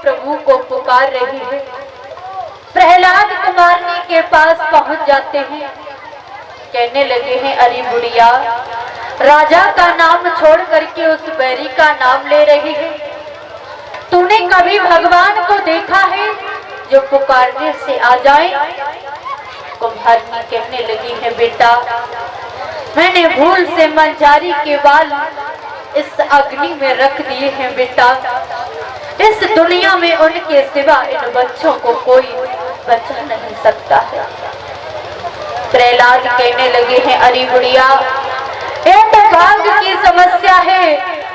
प्रभु को पुकार रही है। प्रहलाद कुमारनी के पास पहुंच जाते हैं, कहने लगे हैं, अरे बुढ़िया, राजा का नाम छोड़ करके उस बैरी का नाम ले रही है। तूने कभी भगवान को देखा है जो पुकारने से आ जाए? कुम्हारनी कहने लगी है, बेटा, मैंने भूल से मंजारी के बाल इस अग्नि में रख दिए हैं बेटा। इस दुनिया में उनके सिवा इन बच्चों को कोई बचा नहीं सकता है। प्रहलाद कहने लगे हैं, अरे बुढ़िया, एक भाग्य की समस्या है,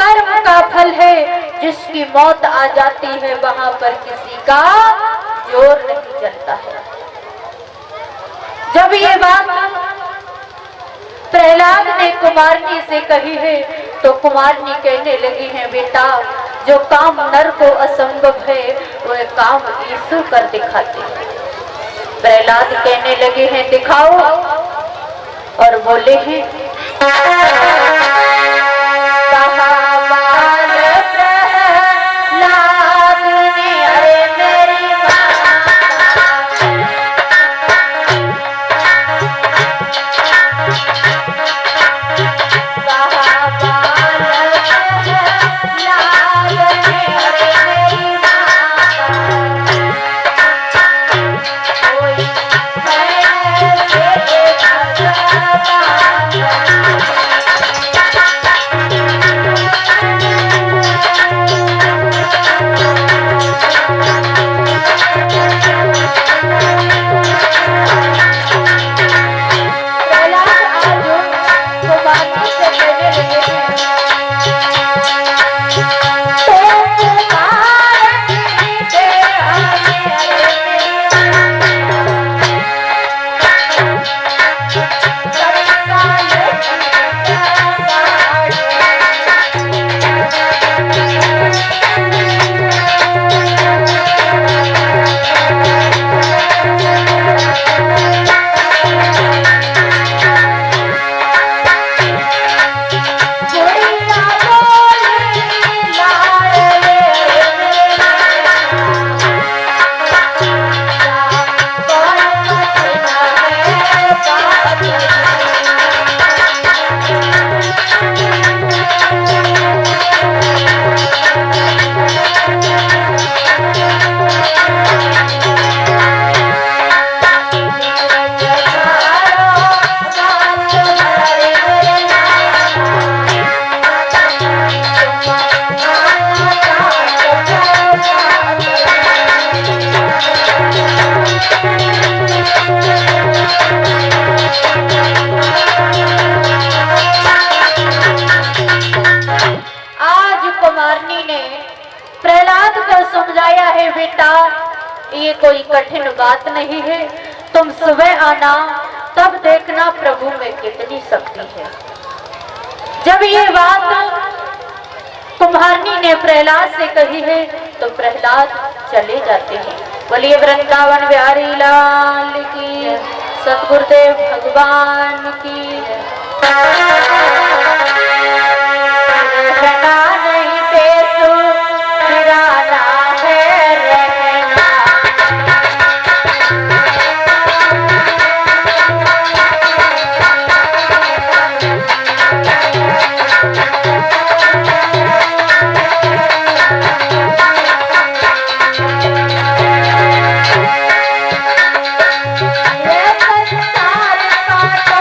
कर्म का फल है, जिसकी मौत आ जाती है वहां पर किसी का जोर नहीं चलता है। जब ये बात प्रहलाद ने कुमारनी से कही है तो कुमारनी कहने लगी है, बेटा, जो काम नर को असंभव है वह काम ईश्वर कर दिखाते हैं। प्रहलाद कहने लगे हैं, दिखाओ, और बोले हैं, बेटा, ये कोई कठिन बात नहीं है, तुम सुबह आना, तब देखना प्रभु में कितनी शक्ति है। जब ये बात कुम्हारनी ने प्रहलाद से कही है तो प्रहलाद चले जाते हैं। बोलिए वृंदावन बिहारी लाल की, सतगुरुदेव भगवान की। नहीं पेशु फिराना है रहना, ये संसार का तो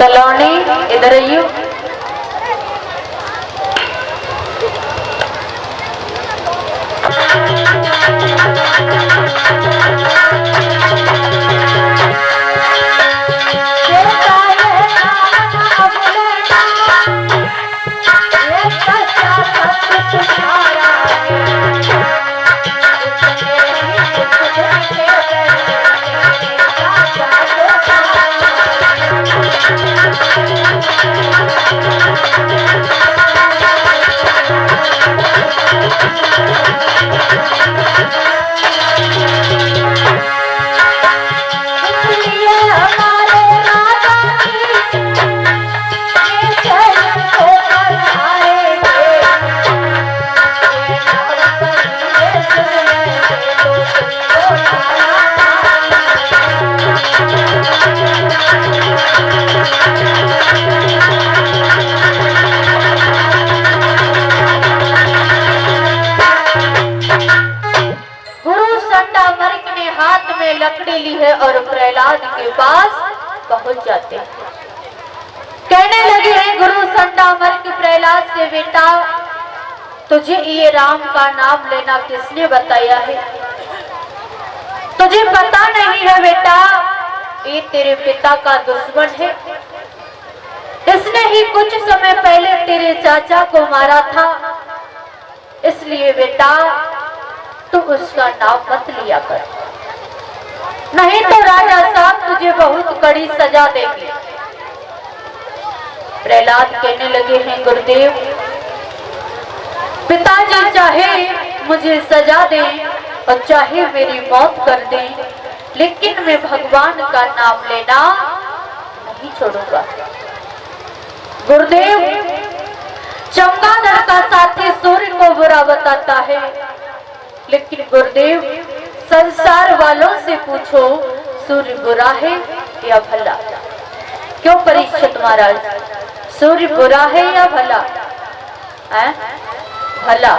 सलोनी इधर आइयो। लकड़ी ली है और प्रहलाद के पास पहुंच जाते हैं। कहने लगे हैं गुरु संडामर्क प्रहलाद से, बेटा तुझे ये राम का नाम लेना किसने बताया है? तुझे पता नहीं है बेटा, ये तेरे पिता का दुश्मन है। इसने ही कुछ समय पहले तेरे चाचा को मारा था, इसलिए बेटा तू उसका नाम मत लिया कर, नहीं तो राजा साहब तुझे बहुत कड़ी सजा देंगे। प्रहलाद कहने लगे हैं गुरुदेव, पिताजी चाहे मुझे सजा दें और चाहे मेरी मौत कर दें, लेकिन मैं भगवान का नाम लेना नहीं छोड़ूंगा। गुरुदेव, चमगादड़ का साथी सूर्य को बुरा बताता है, लेकिन गुरुदेव संसार वालों से पूछो सूर्य बुरा है या भला? क्यों परीक्षित महाराज, सूर्य बुरा है या भला है? भला।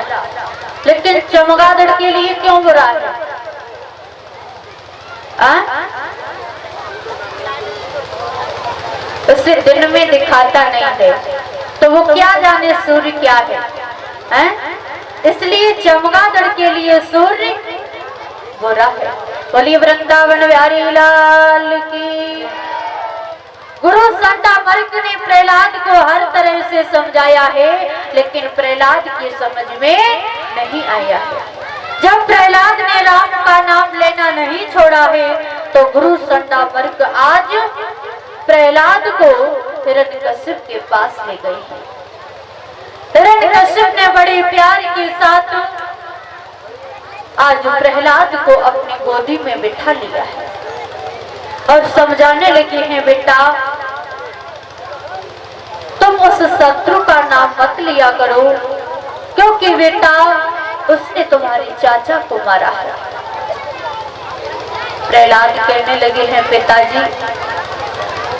लेकिन चमगादड़ के लिए क्यों बुरा है? उसे दिन में दिखाता नहीं है, तो वो क्या जाने सूर्य क्या है? इसलिए चमगादड़ के लिए सूर्य बुरा है। बोलिए वृंदावन बिहारी लाल की। गुरु संडामर्क ने प्रहलाद को हर तरह से समझाया है, लेकिन प्रहलाद की समझ में नहीं आया है। जब प्रहलाद ने राम का नाम लेना नहीं छोड़ा है, तो गुरु संडामर्क आज प्रहलाद को हिरण्यकश्यप के पास ले गई है। हिरण्यकश्यप ने बड़े प्यार के साथ आज प्रहलाद को अपनी गोदी में बिठा लिया है और समझाने लगे हैं, बेटा तुम उस शत्रु का नाम मत लिया करो, क्योंकि बेटा उसने तुम्हारे चाचा को मारा है। प्रहलाद कहने लगे हैं, पिताजी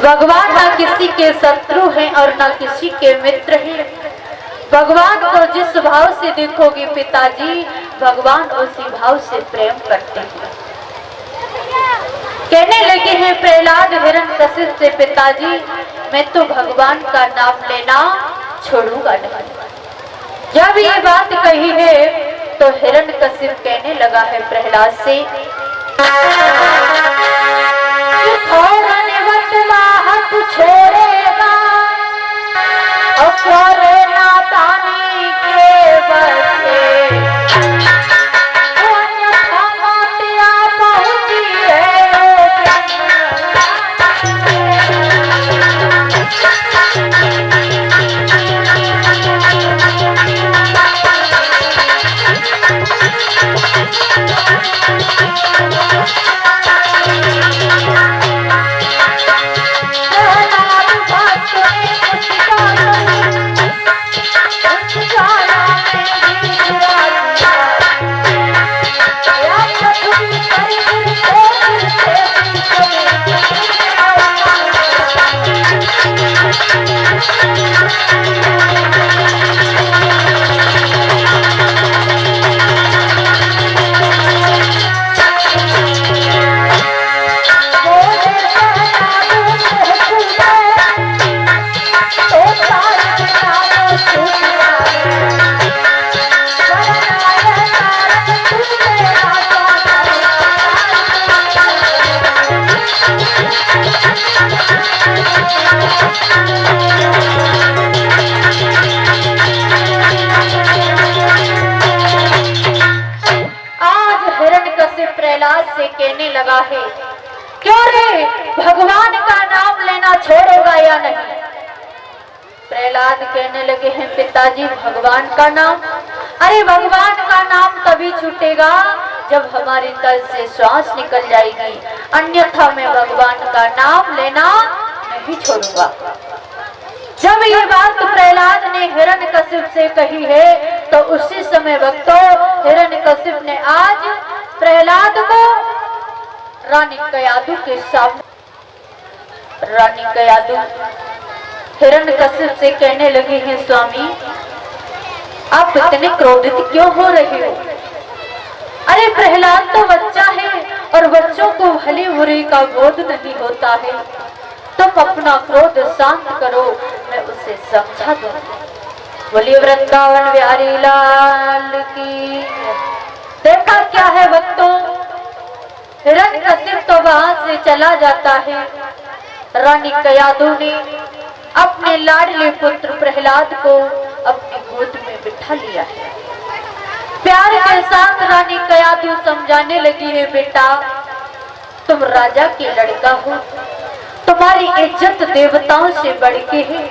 भगवान ना किसी के शत्रु हैं और ना किसी के मित्र हैं। भगवान को जिस भाव से देखोगे पिताजी, भगवान उसी भाव से प्रेम करते हैं। कहने लगे हैं प्रहलाद हिरण्यकश्यप से, पिताजी मैं तो भगवान का नाम लेना छोड़ूंगा नहीं। जब ये बात कही है तो हिरण्यकश्यप कहने लगा है प्रहलाद से, छोड़ेगा और नादानी के बसे पहुंची है। कहने लगा है, क्यों रे भगवान का नाम लेना छोड़ेगा या नहीं? प्रहलाद कहने लगे हैं, पिताजी भगवान का नाम? अरे भगवान का नाम तभी छूटेगा जब हमारी तन से श्वास निकल जाएगी, अन्यथा मैं भगवान का नाम लेना नहीं छोड़ूंगा। जब ये बात प्रहलाद ने हिरण्यकशिप से कही है तो उसी समय भक्तों हिरण्यकशिप ने आज प्रहलाद को रानी कयाधु के सामने, रानी कयाधु हिरण्यकशिप से कहने लगे हैं, स्वामी आप इतने क्रोधित क्यों हो रहे हो? अरे प्रहलाद तो बच्चा है और बच्चों को भली बुरी का बोध नहीं होता है। तुम अपना क्रोध शांत करो, मैं उसे समझा दूं। बोलिए वृंदावन बिहारी लाल की। देखा क्या है भक्तों, हिरण्यकशिप तो वहां से चला जाता है। रानी कयाधु ने अपने लाडले पुत्र प्रहलाद को अपनी गोद में बिठा लिया है। प्यार के साथ रानी कयाधु समझाने लगी है, बेटा तुम राजा के लड़का हो, तुम्हारी इज्जत देवताओं से बढ़ के है,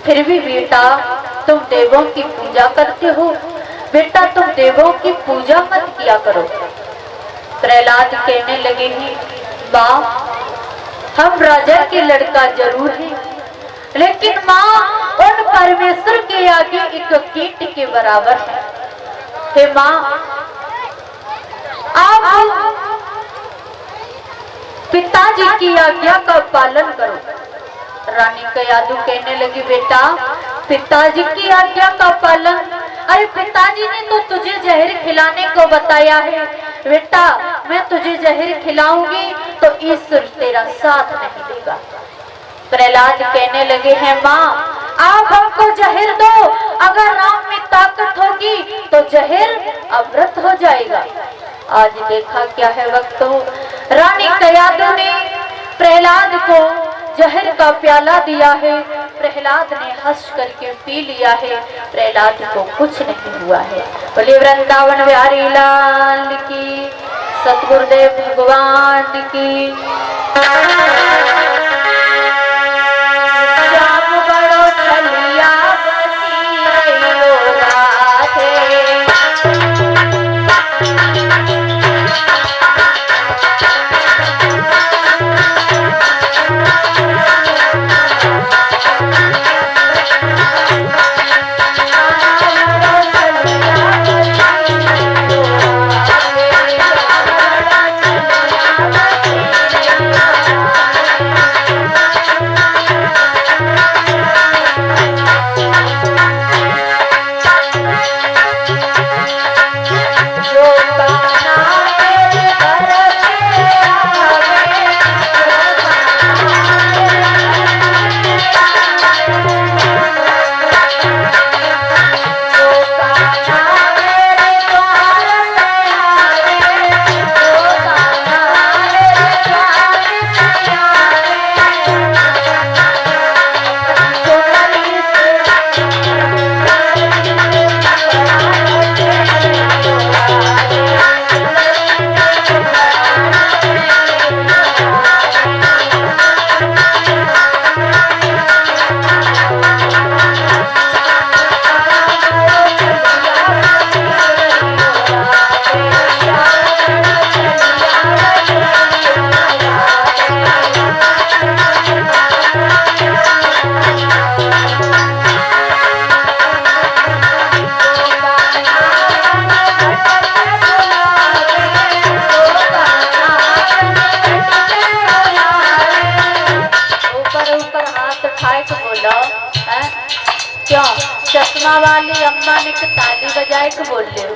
फिर भी बेटा तुम देवों की पूजा करते हो, बेटा तुम देवों की पूजा मत किया करो। प्रहलाद कहने लगे हैं, माँ हम राजा के लड़का जरूर हैं, लेकिन माँ उन परमेश्वर के आगे एक कीट के बराबर है। हे माँ आप पिताजी की आज्ञा का पालन करो। रानी कयाधु कहने लगी, बेटा पिताजी की आज्ञा का पालन? अरे पिताजी ने तो तुझे जहर खिलाने को बताया है, बेटा मैं तुझे जहर खिलाऊंगी तो ईश्वर तेरा साथ नहीं देगा। प्रहलाद कहने लगे हैं, माँ आप हमको जहर दो, अगर राम में ताकत होगी तो जहर अमृत हो जाएगा। आज देखा क्या है भक्तों, रानी कयाधु ने प्रहलाद को जहर का प्याला दिया है, प्रहलाद ने हंस करके पी लिया है, प्रहलाद को कुछ नहीं हुआ है। बोले वृंदावन बिहारी लाल की, सतगुरुदेव भगवान की। श्याम बड़ो छलिया बसी रहियो राधे, क्यों चश्मा वाली अम्मा ने ताली बजाए के बोल रहे हो?